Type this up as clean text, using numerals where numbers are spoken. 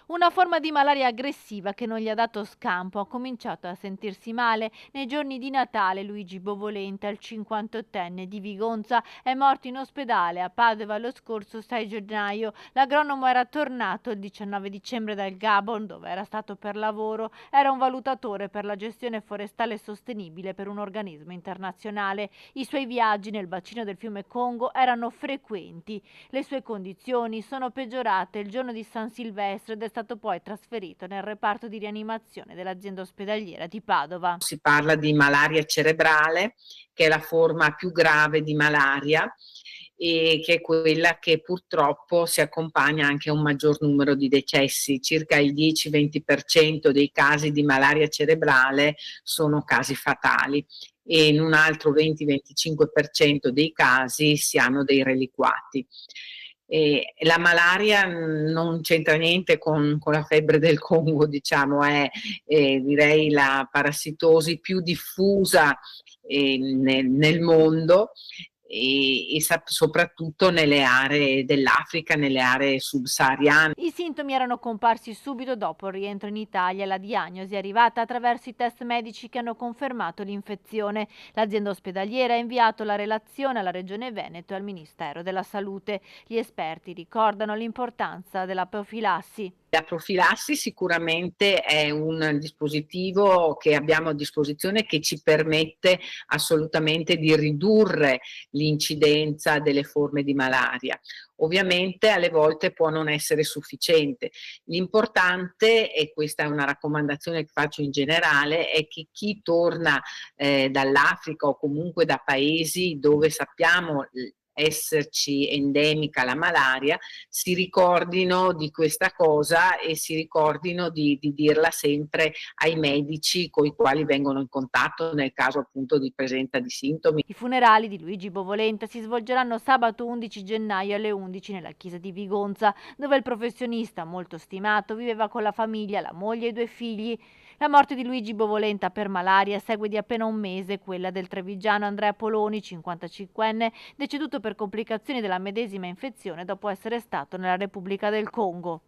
Una forma di malaria aggressiva che non gli ha dato scampo. Ha cominciato a sentirsi male nei giorni di Natale. Luigi Bovolenta, il 58enne di Vigonza, è morto in ospedale a Padova lo scorso 6 gennaio. L'agronomo era tornato il 19 dicembre dal Gabon, dove era stato per lavoro. Era un valutatore per la gestione forestale sostenibile per un organismo internazionale. I suoi viaggi nel bacino del fiume Congo erano frequenti. Le sue condizioni sono peggiorate il giorno di San Silvestre ed è stato poi trasferito nel reparto di rianimazione dell'azienda ospedaliera di Padova. Si parla di malaria cerebrale, che è la forma più grave di malaria e che è quella che purtroppo si accompagna anche a un maggior numero di decessi. Circa il 10-20% dei casi di malaria cerebrale sono casi fatali e in un altro 20-25% dei casi si hanno dei reliquati. La malaria non c'entra niente con la febbre del Congo, diciamo, è direi la parassitosi più diffusa nel mondo e soprattutto nelle aree dell'Africa, nelle aree subsahariane. I sintomi erano comparsi subito dopo il rientro in Italia e la diagnosi è arrivata attraverso i test medici che hanno confermato l'infezione. L'azienda ospedaliera ha inviato la relazione alla Regione Veneto e al Ministero della Salute. Gli esperti ricordano l'importanza della profilassi. La profilassi sicuramente è un dispositivo che abbiamo a disposizione che ci permette assolutamente di ridurre l'incidenza delle forme di malaria. Ovviamente alle volte può non essere sufficiente. L'importante, e questa è una raccomandazione che faccio in generale, è che chi torna dall'Africa o comunque da paesi dove sappiamo esserci endemica la malaria, si ricordino di questa cosa e si ricordino di dirla sempre ai medici con i quali vengono in contatto nel caso appunto di presenza di sintomi. I funerali di Luigi Bovolenta si svolgeranno sabato 11 gennaio alle 11 nella chiesa di Vigonza, dove il professionista, molto stimato, viveva con la famiglia, la moglie e i 2 figli. La morte di Luigi Bovolenta per malaria segue di appena un mese quella del trevigiano Andrea Poloni, 55enne, deceduto per complicazioni della medesima infezione dopo essere stato nella Repubblica del Congo.